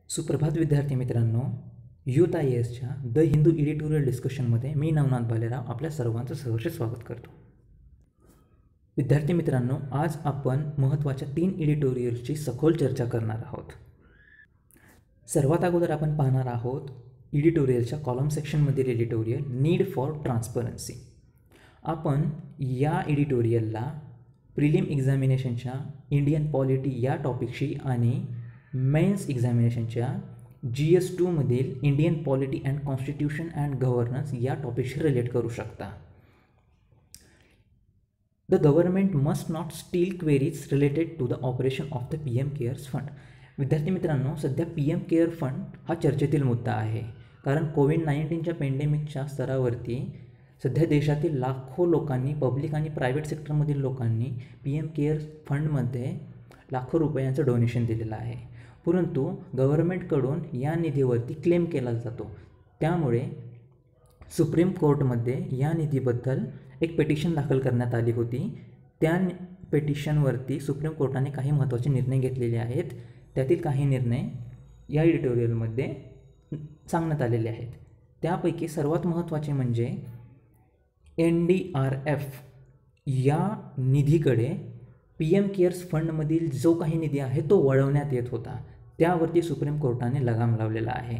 सुप्रभात विद्यार्थी मित्रांनो, यूथ आय एसच्या द हिंदू एडिटोरियल डिस्कशनमध्ये मी नवनाथ भालेराव आपल्या सर्वांचं सहर्ष स्वागत करतो. विद्यार्थी मित्रांनो, आज आपण महत्त्वाच्या 3 एडिटोरियल्सची सखोल चर्चा करणार आहोत. सर्वात अगोदर आपण पाहणार आहोत एडिटोरियलच्या कॉलम सेक्शनमधील एडिटोरियल नीड फॉर ट्रान्सपरन्सी. आपण या एडिटोरियलला प्रिलिम एक्झामिनेशनच्या इंडियन पॉलिटी या टॉपिकशी आणि मेन्स एक्झामिनेशनच्या GS2 मधील Indian polity and constitution and governance या टॉपिकशी रिलेट करू शकता. The government must not steal queries related to the operation of the PM cares fund. विद्यार्थी मित्रांनो, सध्या PM केअर फंड हा चर्चेतील मुद्दा आहे, कारण कोविड-19च्या पेंडेमिकच्या स्तरावरती सध्या देशातील लाखो लोकांनी, पब्लिक आणि प्रायव्हेट सेक्टरमधील लोकांनी PM केअर फंडमध्ये लाखो रुपयांचं डोनेशन दिलेलं आहे. परंतु गव्हर्नमेंटकडून या निधीवरती क्लेम केला जातो. त्यामुळे सुप्रीम कोर्टमध्ये या निधीबद्दल एक पिटिशन दाखल करण्यात आली होती. त्या पिटिशनवरती सुप्रीम कोर्टाने काही महत्त्वाचे निर्णय घेतलेले आहेत. त्यातील काही निर्णय या एडिटोरियलमध्ये सांगण्यात आलेले आहेत. त्यापैकी सर्वात महत्त्वाचे म्हणजे NDRF या निधीकडे PM केअर्स फंडमधील जो काही निधी आहे तो वळवण्यात येत होता. त्यावरती सुप्रीम कोर्टाने लगाम लावलेला आहे.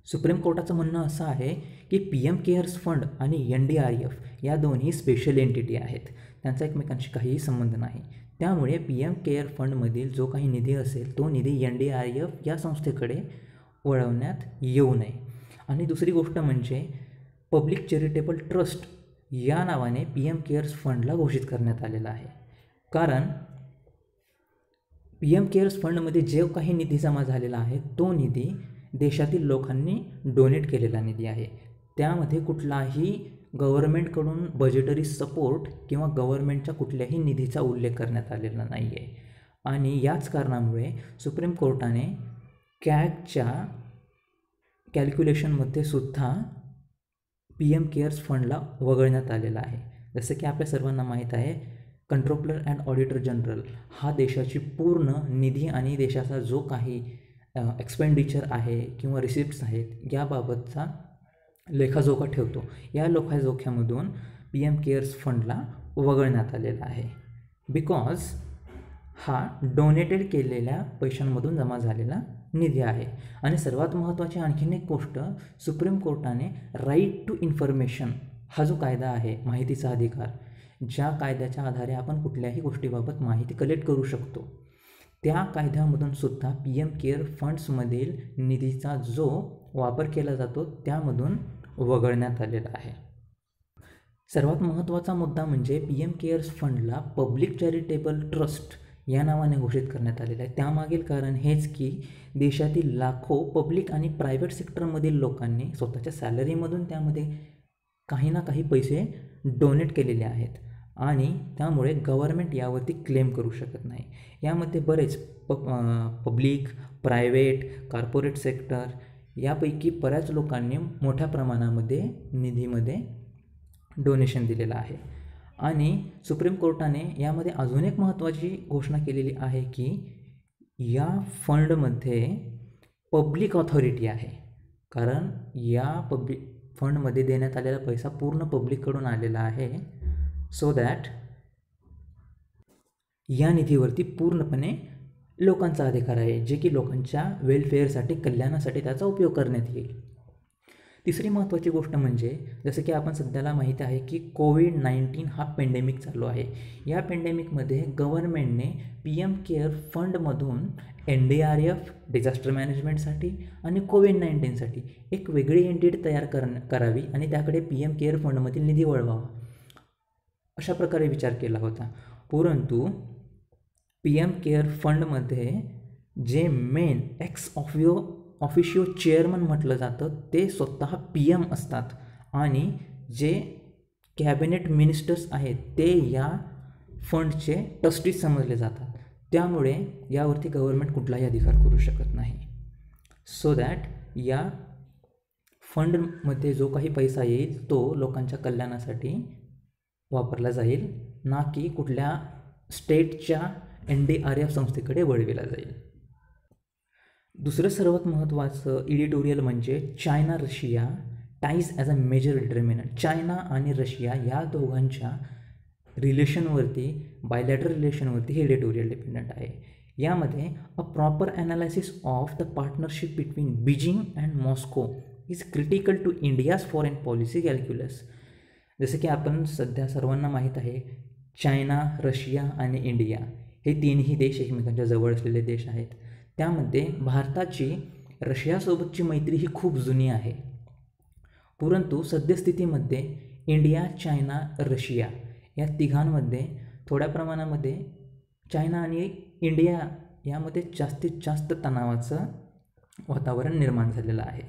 सुप्रीम कोर्टाचं म्हणणं असं आहे की PM केअर्स फंड आणि NDRF या दोन्ही स्पेशल एंटिटी आहेत, त्यांचा एकमेकांशी काहीही संबंध नाही. त्यामुळे PM केअर फंडमधील जो काही निधी असेल तो निधी NDRF या संस्थेकडे वळवण्यात येऊ नये. आणि दुसरी गोष्ट म्हणजे पब्लिक चॅरिटेबल ट्रस्ट या नावाने PM केअर्स फंडला घोषित करण्यात आलेला आहे. कारण PM केअर्स फंडमध्ये जो काही निधी जमा झालेला आहे तो निधी देशातील लोकांनी डोनेट केलेला निधी आहे. त्यामध्ये कुठलाही गव्हर्नमेंटकडून बजेटरी सपोर्ट किंवा गव्हर्नमेंटच्या कुठल्याही निधीचा उल्लेख करण्यात आलेला नाही आहे. आणि याच कारणामुळे सुप्रीम कोर्टाने कॅगच्या कॅल्क्युलेशनमध्ये सुद्धा PM केअर्स फंडला वगळण्यात आलेला आहे. जसं की आपल्या सर्वांना माहीत आहे, कंट्रोलर अँड ऑडिटर जनरल हा देशाची पूर्ण निधी आणि देशाचा जो काही एक्सपेंडिचर आहे किंवा रिसिप्ट्स आहेत याबाबतचा लेखाजोखा ठेवतो. या लेखाजोख्यामधून PM केअर्स फंडला वगळण्यात आलेला आहे, बिकॉज हा डोनेटेड केलेल्या पैशांमधून जमा झालेला निधी आहे. आणि सर्वात महत्त्वाची आणखीन एक गोष्ट, सुप्रीम कोर्टाने राईट टू इन्फॉर्मेशन हा जो कायदा आहे, माहितीचा अधिकार, ज्या कायद्याच्या आधारे आपण कुठल्याही गोष्टीबाबत माहिती कलेक्ट करू शकतो, त्या कायद्यामधून सुद्धा PM केअर फंड्समधील निधीचा जो वापर केला जातो त्यामधून वगळण्यात आलेला आहे. सर्वात महत्त्वाचा मुद्दा म्हणजे PM केअर्स फंडला पब्लिक चॅरिटेबल ट्रस्ट या नावाने घोषित करण्यात आलेलं आहे. त्यामागील कारण हेच की देशातील लाखो पब्लिक आणि प्रायव्हेट सेक्टरमधील लोकांनी स्वतःच्या सॅलरीमधून त्यामध्ये काही ना काही पैसे डोनेट केलेले आहेत आणि त्यामुळे गव्हर्नमेंट यावरती क्लेम करू शकत नाही. यामध्ये बरेच पब्लिक, प्रायव्हेट, कॉर्पोरेट सेक्टर यापैकी बऱ्याच लोकांनी मोठ्या प्रमाणामध्ये निधीमध्ये डोनेशन दिलेलं आहे. आणि सुप्रीम कोर्टाने यामध्ये अजून एक महत्त्वाची घोषणा केलेली आहे की या फंडमध्ये पब्लिक ऑथॉरिटी आहे, कारण या पब्लिक फंडमध्ये देण्यात आलेला पैसा पूर्ण पब्लिककडून आलेला आहे. सो दॅट या निधीवरती पूर्णपणे लोकांचा अधिकार आहे, जे की लोकांच्या वेलफेअरसाठी, कल्याणासाठी त्याचा उपयोग करण्यात येईल. तिसरी महत्त्वाची गोष्ट म्हणजे जसं की आपण सध्याला माहिती आहे की कोविड-19 हा पेंडेमिक चालू आहे. या पेंडेमिकमध्ये गव्हर्नमेंटने PM केअर फंडमधून NDRF डिझास्टर मॅनेजमेंटसाठी आणि कोविड-19साठी एक वेगळी एंटिटी तयार करावी आणि त्याकडे PM केअर फंडमधील निधी वळवावा अशा प्रकारे विचार केला होता. परंतु PM केअर फंडमध्ये जे मेन एक्स ऑफिशियो चेअरमन म्हटलं जातं ते स्वतः PM असतात आणि जे कॅबिनेट मिनिस्टर्स आहेत ते या फंडचे ट्रस्टीज समजले जातात. त्यामुळे यावरती गव्हर्नमेंट कुठलाही अधिकार करू शकत नाही. सो दॅट या फंडमध्ये जो काही पैसा येईल तो लोकांच्या कल्याणासाठी वापरला जाईल, ना की कुठल्या स्टेटच्या NDRF संस्थेकडे वळविला जाईल. दुसरं सर्वात महत्त्वाचं एडिटोरियल म्हणजे China Russia ties as a major determinant. China आणि रशिया या दोघांच्या रिलेशनवरती, बायलॅटरल रिलेशनवरती हे एडिटोरियल डिपेंडंट आहे. यामध्ये a proper analysis of the partnership between Beijing and Moscow is critical to India's foreign policy calculus. जसं की आपण सध्या सर्वांना माहीत आहे, चायना, रशिया आणि इंडिया हे तीनही देश एकमेकांच्या जवळ असलेले देश आहेत. त्यामध्ये भारताची रशियासोबतची मैत्री ही खूप जुनी आहे. परंतु सद्यस्थितीमध्ये इंडिया, चायना, रशिया या तिघांमध्ये थोड्या प्रमाणामध्ये चायना आणि इंडिया यामध्ये जास्तीत जास्त तणावाचं वातावरण निर्माण झालेलं आहे.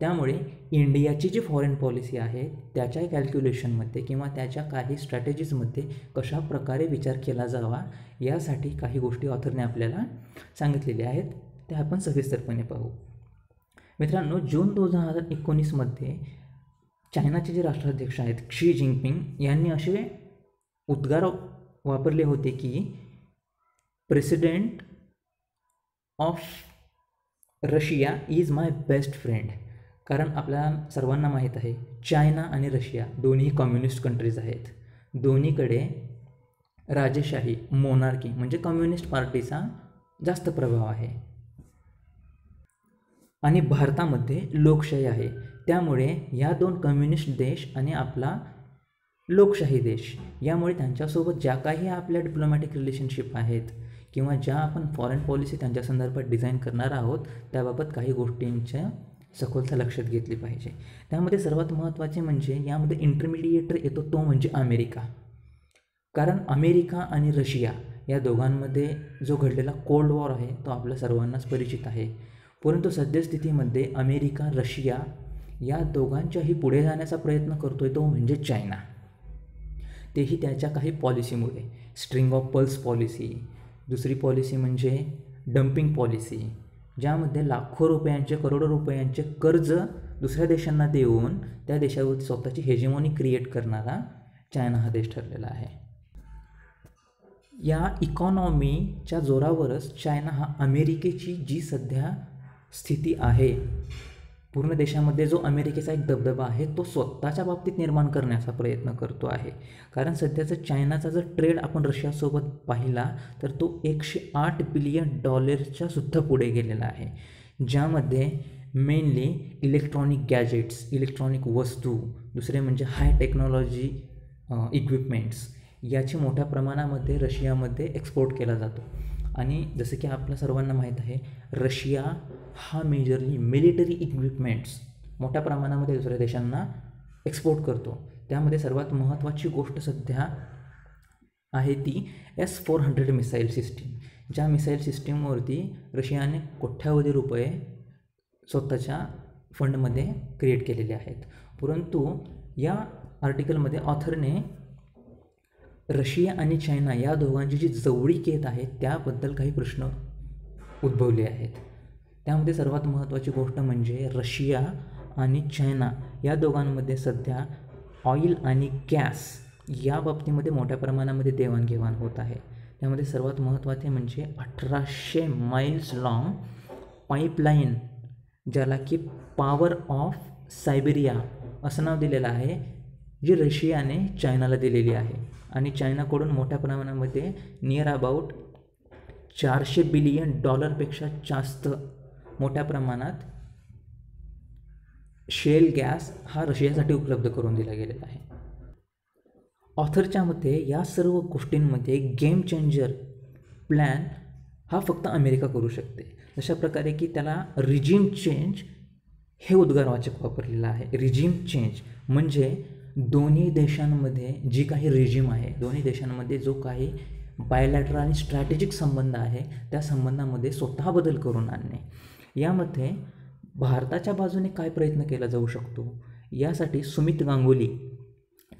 त्यामुळे इंडियाची जी फॉरेन पॉलिसी आहे त्याच्या कॅल्क्युलेशनमध्ये किंवा त्याच्या काही स्ट्रॅटेजीजमध्ये कशा प्रकारे विचार केला जावा यासाठी काही गोष्टी ऑथरने आपल्याला सांगितलेल्या आहेत, त्या आपण सविस्तरपणे पाहू. मित्रांनो, जून 2019मध्ये चायनाचे जे राष्ट्राध्यक्ष आहेत शी जिनपिंग यांनी असे उद्गार वापरले होते की president of Russia is my best friend. कारण आपल्याला सर्वांना माहीत आहे चायना आणि रशिया दोन्ही कम्युनिस्ट कंट्रीज आहेत. दोन्हीकडे राजेशाही, मोनार्की म्हणजे कम्युनिस्ट पार्टीचा जास्त प्रभाव आहे आणि भारतामध्ये लोकशाही आहे. त्यामुळे या दोन कम्युनिस्ट देश आणि आपला लोकशाही देश, यामुळे त्यांच्यासोबत ज्या काही आपल्या डिप्लोमॅटिक रिलेशनशिप आहेत किंवा ज्या आपण फॉरेन पॉलिसी त्यांच्या संदर्भात डिझाईन करणार आहोत त्याबाबत काही गोष्टींच्या सखोलता लक्षात घेतली पाहिजे. त्यामध्ये सर्वात महत्त्वाचे म्हणजे यामध्ये इंटरमिडिएटर येतो तो म्हणजे अमेरिका. कारण अमेरिका आणि रशिया या दोघांमध्ये जो घडलेला कोल्ड वॉर आहे तो आपल्या सर्वांनाच परिचित आहे. परंतु सद्यस्थितीमध्ये अमेरिका, रशिया या दोघांच्याही पुढे जाण्याचा प्रयत्न करतोय तो म्हणजे चायना. तेही त्याच्या काही पॉलिसीमुळे, स्ट्रिंग ऑफ पर्ल्स पॉलिसी, दुसरी पॉलिसी म्हणजे डम्पिंग पॉलिसी, ज्यामध्ये लाखो रुपयांचे, करोडो रुपयांचे कर्ज दुसऱ्या देशांना देऊन त्या देशावरती स्वतःची हेजेमॉनी क्रिएट करणारा चायना हा देश ठरलेला आहे. या इकॉनॉमीच्या जोरावरच चायना हा अमेरिकेची जी सध्या स्थिती आहे, पूर्ण देशामध्ये जो अमेरिकेचा एक दबदबा आहे तो स्वतःच्या बाबतीत निर्माण करण्याचा प्रयत्न करतो आहे. कारण सध्याचा चायनाचा जर ट्रेड आपण रशियासोबत पाहिला तर तो $108 बिलियन सुद्धा पुढे गेलेला आहे, ज्यामध्ये मेनली इलेक्ट्रॉनिक गॅजेट्स, इलेक्ट्रॉनिक वस्तू, दुसरे म्हणजे हाय टेक्नॉलॉजी इक्विपमेंट्स याची मोठ्या प्रमाणामध्ये रशियामध्ये एक्सपोर्ट केला जातो. आणि जसं की आपल्या सर्वांना माहीत आहे, रशिया हा मेजरली मिलिटरी इक्विपमेंट्स मोठ्या प्रमाणामध्ये दुसऱ्या देशांना एक्सपोर्ट करतो. त्यामध्ये सर्वात महत्त्वाची गोष्ट सध्या आहे ती S-400 मिसाईल सिस्टीम, ज्या मिसाईल सिस्टीमवरती रशियाने कोट्यावधी रुपये स्वतःच्या फंडमध्ये क्रिएट केलेले आहेत. परंतु या आर्टिकलमध्ये ऑथरने रशिया आणि चायना या दोघांची जी जवळीक येत आहे त्याबद्दल काही प्रश्न उद्भवले आहेत. त्यामध्ये सर्वात महत्त्वाची गोष्ट म्हणजे रशिया आणि चायना या दोघांमध्ये सध्या ऑइल आणि गॅस या बाबतीमध्ये मोठ्या प्रमाणामध्ये देवाणघेवाण होत आहे. त्यामध्ये सर्वात महत्त्वाचे म्हणजे 1800 माइल्स लाँग पाईपलाईन, ज्याला की पॉवर ऑफ सायबेरिया असं नाव दिलेलं आहे, जी रशियाने चायनाला दिलेली आहे. आणि चायनाकडून मोठ्या प्रमाणामध्ये नियर अबाउट $400 बिलियन जास्त मोठ्या प्रमाणात शेल गॅस हा रशियासाठी उपलब्ध करून दिला गेलेला आहे. ऑथरच्या मते या सर्व गोष्टींमध्ये गेम चेंजर प्लॅन हा फक्त अमेरिका करू शकते. अशा प्रकारे की त्याला रिजिम चेंज हे उद्गारवाचक वापरलेलं आहे. रिजिम चेंज म्हणजे दोन्ही देशांमध्ये जी काही रिजिम आहे, दोन्ही देशांमध्ये जो काही बायलॅटरल आणि स्ट्रॅटेजिक संबंध आहे त्या संबंधामध्ये स्वतः बदल करून आणणे. यामध्ये भारताच्या बाजूने काय प्रयत्न केला जाऊ शकतो यासाठी सुमित गांगुली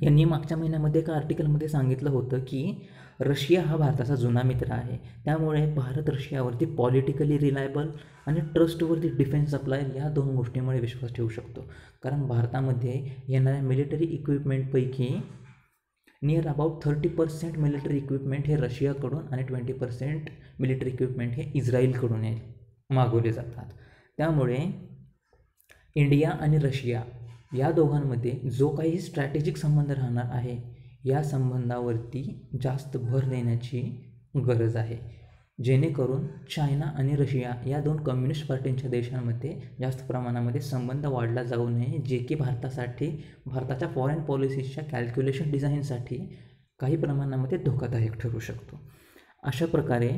यांनी मागच्या महिन्यामध्ये एका आर्टिकलमध्ये सांगितलं होतं की रशिया हा भारताचा जुना मित्र आहे, त्यामुळे भारत रशियावरती पॉलिटिकली रिलायबल आणि ट्रस्टवरती डिफेन्स सप्लाय या दोन गोष्टींमुळे विश्वास ठेवू शकतो. कारण भारतामध्ये येणाऱ्या मिलिटरी इक्विपमेंटपैकी नियर अबाउट 30% मिलिटरी इक्विपमेंट हे रशियाकडून आणि 20% मिलिटरी इक्विपमेंट हे इस्रायलकडून येईल. मागवले जातात. त्यामुळे इंडिया आणि रशिया या दोघांमध्ये जो काही स्ट्रॅटेजिक संबंध राहणार आहे, या संबंधावरती जास्त भर देण्याची गरज आहे, जेणेकरून चायना आणि रशिया या दोन कम्युनिस्ट पार्टींच्या देशांमध्ये जास्त प्रमाणामध्ये संबंध वाढला जाऊ नये, जे की भारताच्या फॉरेन पॉलिसीच्या कॅल्क्युलेशन डिझाईनसाठी काही प्रमाणामध्ये धोकादायक ठरू शकतो. अशा प्रकारे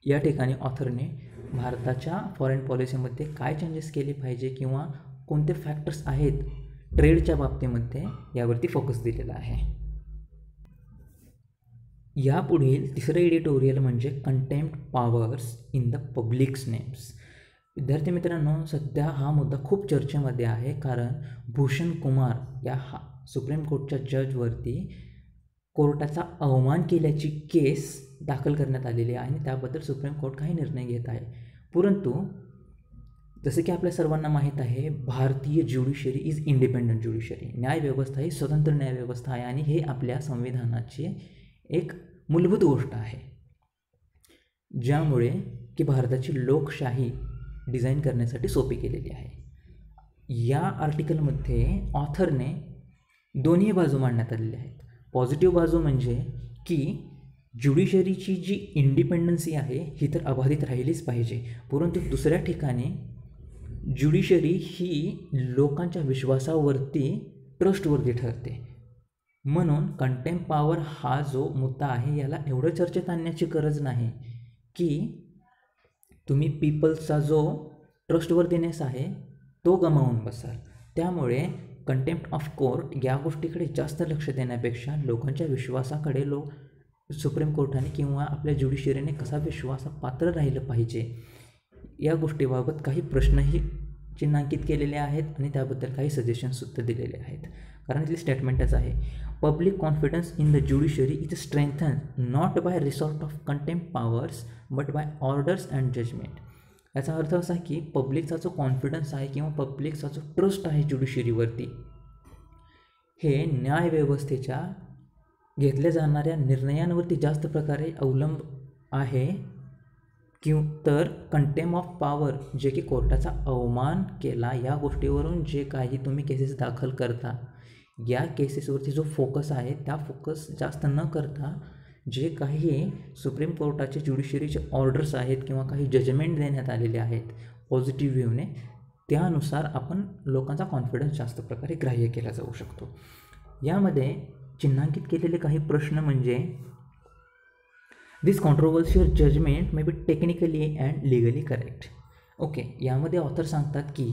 या ठिकाणी ऑथरने भारताच्या फॉरेन पॉलिसीमध्ये काय चेंजेस केले पाहिजे किंवा कोणते फॅक्टर्स आहेत ट्रेडच्या बाबतीमध्ये यावरती फोकस दिलेला आहे. यापुढील तिसरं एडिटोरियल म्हणजे contempt powers in the publics names. विद्यार्थी मित्रांनो, सध्या हा मुद्दा खूप चर्चेमध्ये आहे, कारण भूषण कुमार या सुप्रीम कोर्टच्या जजवरती कोर्टाचा अवमान केल्याची केस दाखल करण्यात आलेली आहे आणि त्याबद्दल सुप्रीम कोर्ट काही निर्णय घेत आहे. परंतु जसे की आपल्या सर्वांना माहीत आहे, भारतीय ज्युडिशरी इज इंडिपेंडंट ज्युडिशरी. न्यायव्यवस्था ही स्वतंत्र न्यायव्यवस्था आहे आणि हे आपल्या संविधानाची एक मूलभूत गोष्ट आहे, ज्यामुळे की भारताची लोकशाही डिझाईन करण्यासाठी सोपी केलेली आहे. या आर्टिकलमध्ये ऑथरने दोन्ही बाजू मांडण्यात आलेल्या आहेत. पॉझिटिव्ह बाजू म्हणजे की ज्युडिशरीची जी इंडिपेंडन्सी आहे ही तर अबाधित राहिलीच पाहिजे, परंतु दुसऱ्या ठिकाणी ज्युडिशरी ही लोकांच्या विश्वासावरती ट्रस्टवरती ठरते. म्हणून कंटेम्प्ट पॉवर हा जो मुद्दा आहे याला एवढं चर्चेत आणण्याची गरज नाही की तुम्ही पीपल्सचा जो ट्रस्टवर्दीनेस आहे तो गमावून बसाल. त्यामुळे कंटेम्प्ट ऑफ कोर्ट या गोष्टीकडे जास्त लक्ष देण्यापेक्षा लोकांच्या विश्वासाकडे सुप्रीम कोर्टाने किंवा आपल्या ज्युडिशरीने कसा विश्वासपात्र राहिलं पाहिजे या गोष्टीबाबत काही प्रश्नही चिन्हांकित केलेले आहेत आणि त्याबद्दल काही सजेशनसुद्धा दिलेले आहेत. कारण इथली स्टेटमेंटच आहे, public confidence in the judiciary is strengthen not by resort of contempt powers but by orders and judgment. याचा अर्थ असा की पब्लिकचा जो कॉन्फिडन्स आहे किंवा पब्लिकचा जो ट्रस्ट आहे ज्युडिशरीवरती, हे न्यायव्यवस्थेच्या घेतल्या जाणाऱ्या निर्णयांवरती जास्त प्रकारे अवलंब आहे तर कंटेम्प्ट ऑफ पॉवर जे की कोर्टाचा अवमान केला या गोष्टीवरून जे काही तुम्ही केसेस दाखल करता, या केसेसवरती जो फोकस आहे त्या फोकस जास्त न करता जे काही सुप्रीम कोर्टाचे ज्युडिशरीचे ऑर्डर्स आहेत किंवा काही जजमेंट देण्यात आलेले आहेत पॉझिटिव्ह व्ह्यूने, त्यानुसार आपण लोकांचा कॉन्फिडन्स जास्त प्रकारे ग्राह्य केला जाऊ शकतो. यामध्ये चिन्हांकित केलेले काही प्रश्न म्हणजे this controversial judgment may be technically and legally correct. Okay, यामध्ये ऑथर सांगतात की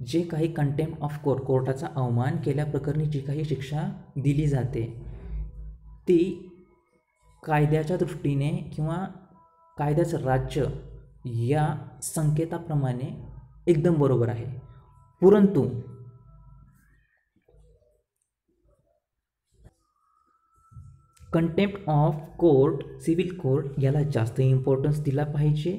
जे काही कंटेम्प्ट ऑफ कोर्टाचा अवमान केल्याप्रकरणी जी काही शिक्षा दिली जाते ती कायद्याच्या दृष्टीने किंवा कायद्याचं राज्य या संकेताप्रमाणे एकदम बरोबर आहे. परंतु contempt of court, civil court याला जास्त इम्पॉर्टन्स दिला पाहिजे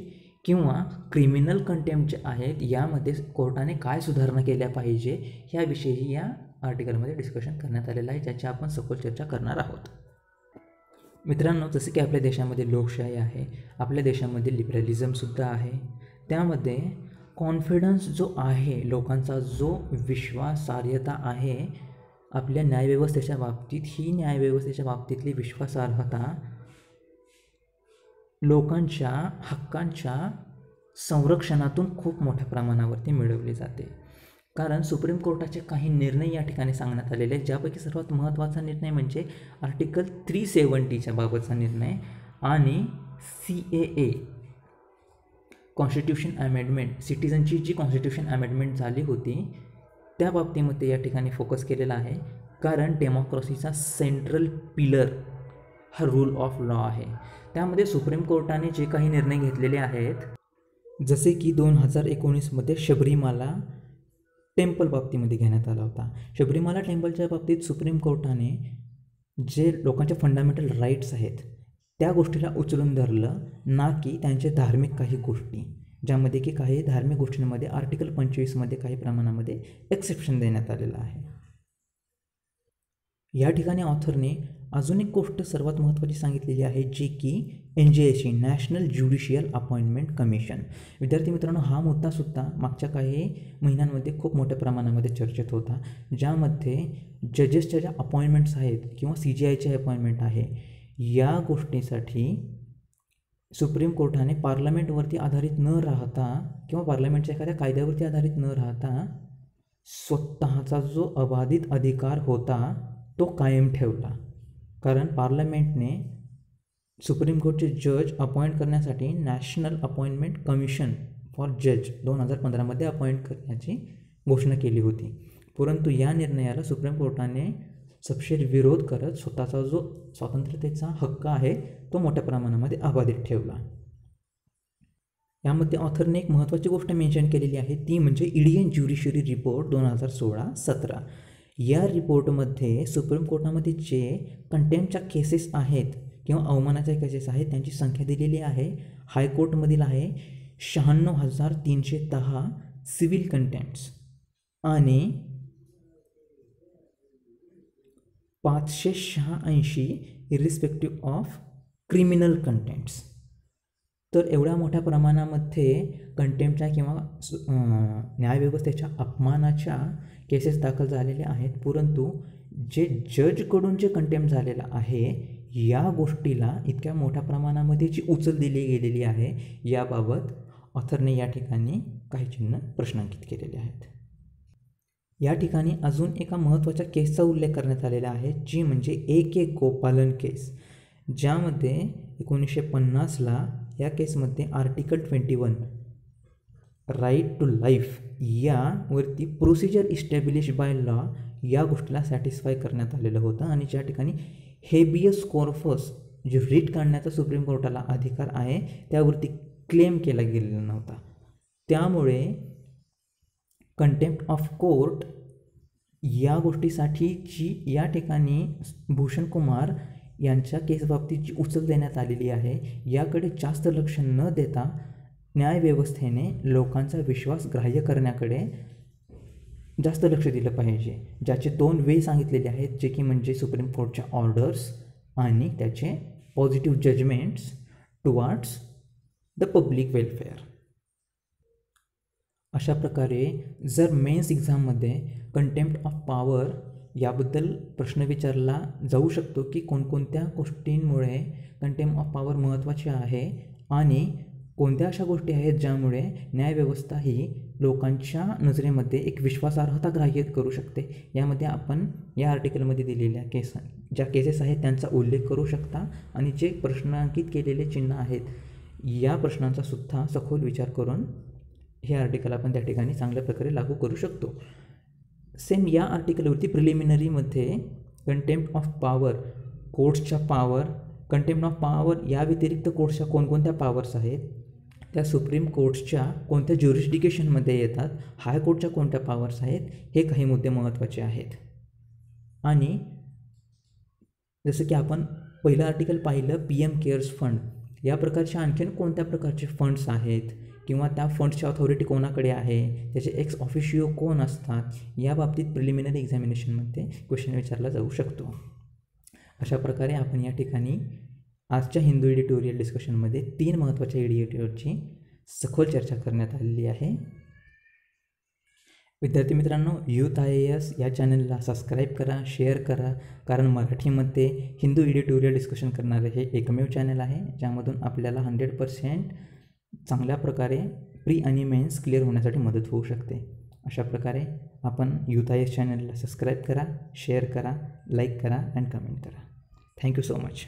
किंवा क्रिमिनल कंटेम्प्ट जे आहेत यामध्ये कोर्टाने काय सुधारणा केल्या पाहिजे ह्याविषयी या आर्टिकलमध्ये डिस्कशन करण्यात आलेलं आहे, ज्याची आपण सखोल चर्चा करणार आहोत. मित्रांनो, जसे की आपल्या देशामध्ये लोकशाही आहे, आपल्या देशामध्ये लिबरलिझमसुद्धा आहे, त्यामध्ये कॉन्फिडन्स जो आहे, लोकांचा जो विश्वासार्हता आहे आपल्या न्यायव्यवस्थेच्या बाबतीत, ही न्यायव्यवस्थेच्या बाबतीतली विश्वासार्हता लोकांच्या हक्कांच्या संरक्षणातून खूप मोठ्या प्रमाणावरती मिळवली जाते. कारण सुप्रीम कोर्टाचे काही निर्णय या ठिकाणी सांगण्यात आलेले आहेत, ज्यापैकी सर्वात महत्त्वाचा निर्णय म्हणजे आर्टिकल 370च्या बाबतचा निर्णय आणि CAA कॉन्स्टिट्यूशन अमेंडमेंट, सिटिझनची जी कॉन्स्टिट्यूशन अमेंडमेंट झाली होती त्या बाबतीमध्ये या ठिकाणी फोकस केलेला आहे. कारण डेमोक्रेसीचा सेंट्रल पिलर हा रूल ऑफ लॉ आहे. त्यामध्ये सुप्रीम कोर्टाने जे काही निर्णय घेतलेले आहेत, जसे की 2019मध्ये शबरीमाला टेम्पल बाबतीमध्ये घेण्यात आला होता. शबरीमाला टेम्पलच्या बाबतीत सुप्रीम कोर्टाने जे लोकांचे फंडामेंटल राईट्स आहेत त्या गोष्टीला उचलून धरलं, ना की त्यांचे धार्मिक काही गोष्टी, ज्यामध्ये की काही धार्मिक गोष्टींमध्ये आर्टिकल 25मध्ये काही प्रमाणामध्ये एक्सेप्शन देण्यात आलेलं आहे. या ठिकाणी ऑथरने अजून एक गोष्ट सर्वात महत्त्वाची सांगितलेली आहे, जी की NJSC national judicial appointment commission. विद्यार्थी मित्रांनो, हा मुद्दासुद्धा मागच्या काही महिन्यांमध्ये खूप मोठ्या प्रमाणामध्ये चर्चेत होता, ज्यामध्ये जजेसच्या ज्या अपॉइंटमेंट्स आहेत किंवा CGIचे अपॉइंटमेंट आहे, या गोष्टीसाठी सुप्रीम कोर्टाने पार्लमेंटवरती आधारित न राहता किंवा पार्लमेंटच्या एखाद्या कायद्यावरती आधारित न राहता स्वतःचा जो अबाधित अधिकार होता तो कायम ठेवला. कारण पार्लमेंटने सुप्रीम कोर्टचे जज अपॉइंट करण्यासाठी नॅशनल अपॉइंटमेंट कमिशन फॉर जज 2015मध्ये अपॉइंट करण्याची घोषणा केली होती. परंतु या निर्णयाला सुप्रीम कोर्टाने सपशेल विरोध करत स्वतःचा जो स्वातंत्र्यतेचा हक्क आहे तो मोठ्या प्रमाणामध्ये अबाधित ठेवला. यामध्ये ऑथरने एक महत्त्वाची गोष्ट मेन्शन केलेली आहे, ती म्हणजे इंडियन ज्युडिशरी रिपोर्ट 2016-17. या रिपोर्टमध्ये सुप्रीम कोर्टामध्ये जे कंटेम्प्टच्या केसेस आहेत किंवा अवमानाच्या केसेस आहेत त्यांची संख्या दिलेली आहे. हायकोर्टमधील आहे 96,310 सिव्हिल कंटेम्प्ट्स आणि 586 इरिस्पेक्टिव्ह ऑफ क्रिमिनल कंटेम्प्ट्स. तर एवढ्या मोठ्या प्रमाणामध्ये कंटेम्प्टच्या किंवा न्यायव्यवस्थेच्या अपमानाच्या केसेस दाखल झालेल्या आहेत. परंतु जे जजकडून जे कंटेम्प्ट झालेला आहे या गोष्टीला इतक्या मोठ्या प्रमाणामध्ये जी उचल दिली गेलेली आहे याबाबत ऑथरने या ठिकाणी काही चिन्ह प्रश्नांकित केलेले आहेत. या ठिकाणी अजून एका महत्त्वाच्या केसचा उल्लेख करण्यात आलेला आहे, जी म्हणजे AK गोपालन केस, ज्यामध्ये 1950ला या केसमध्ये आर्टिकल 21 राईट टू लाईफ यावरती प्रोसिजर इस्टॅब्लिश बाय लॉ या गोष्टीला सॅटिस्फाय करण्यात आलेलं होतं. आणि ज्या ठिकाणी हेबियस कॉर्पस जे रिट काढण्याचा सुप्रीम कोर्टाला अधिकार आहे त्यावरती क्लेम केला गेलेला नव्हता. त्यामुळे कंटेम्प्ट ऑफ कोर्ट या गोष्टीसाठी जी या ठिकाणी भूषण कुमार यांच्या केसबाबतीत जी उचल देण्यात आलेली आहे याकडे जास्त लक्ष न देता न्यायव्यवस्थेने लोकांचा विश्वास ग्राह्य करण्याकडे जास्त लक्ष दिलं पाहिजे, ज्याचे 2 वे सांगितलेले आहेत, जे की म्हणजे सुप्रीम कोर्टच्या ऑर्डर्स आणि त्याचे positive judgments towards the public welfare. अशा प्रकारे जर मेन्स एक्झाममध्ये कंटेम्प्ट ऑफ पॉवर याबद्दल प्रश्न विचारला जाऊ शकतो की कोणकोणत्या गोष्टींमुळे कंटेम्प्ट ऑफ पॉवर महत्त्वाचे आहे आणि कोणत्या अशा गोष्टी आहेत ज्यामुळे न्यायव्यवस्था ही लोकांच्या नजरेमध्ये एक विश्वासार्हता ग्राह्य करू शकते. यामध्ये आपण या आर्टिकलमध्ये दिलेल्या ज्या केसेस आहेत त्यांचा उल्लेख करू शकता आणि जे प्रश्नांकित केलेले चिन्ह आहेत या प्रश्नांचा सुद्धा सखोल विचार करून हे आर्टिकल आपण त्या ठिकाणी चांगल्या प्रकारे लागू करू शकतो. सेम या आर्टिकलवरती प्रिलिमिनरीमध्ये कंटेम्प्ट ऑफ पॉवर, कोर्ट्सच्या पॉवर, कंटेम्प्ट ऑफ पॉवर या व्यतिरिक्त कोर्ट्सच्या कोणकोणत्या पॉवर्स आहेत, त्या सुप्रीम कोर्ट्सच्या कोणत्या ज्युरिस्डिक्शनमध्ये येतात, हायकोर्टच्या कोणत्या पॉवर्स आहेत, हे काही मुद्दे महत्त्वाचे आहेत. आणि जसं की आपण पहिलं आर्टिकल पाहिलं PM केअर्स फंड, या प्रकारच्या आणखीन कोणत्या प्रकारचे फंड्स आहेत किंवा त्या फंड्सची ऑथॉरिटी कोणाकडे आहे, त्याचे एक्स ऑफिशियो कोण असतात, या बाबतीत प्रिलिमिनरी एक्झामिनेशनमध्ये क्वेश्चन विचारला जाऊ शकतो. अशा प्रकारे आपण या ठिकाणी आजच्या हिंदू एडिटोरियल डिस्कशनमध्ये 3 महत्त्वाच्या एडिटोरियलची सखोल चर्चा करण्यात आलेली आहे. विद्यार्थी मित्रांनो, यूथ IAS या चॅनलला सबस्क्राईब करा, शेअर करा, कारण मराठीमध्ये हिंदू एडिटोरियल डिस्कशन करणारे हे एकमेव चॅनल आहे ज्यामधून आपल्याला 100% चांगल्या प्रकारे प्री आणि मेन्स क्लिअर होण्यासाठी मदत होऊ शकते. अशा प्रकारे आपण यूथ IAS चॅनलला सबस्क्राईब करा, शेअर करा, लाईक करा अँड कमेंट करा. Thank you so much.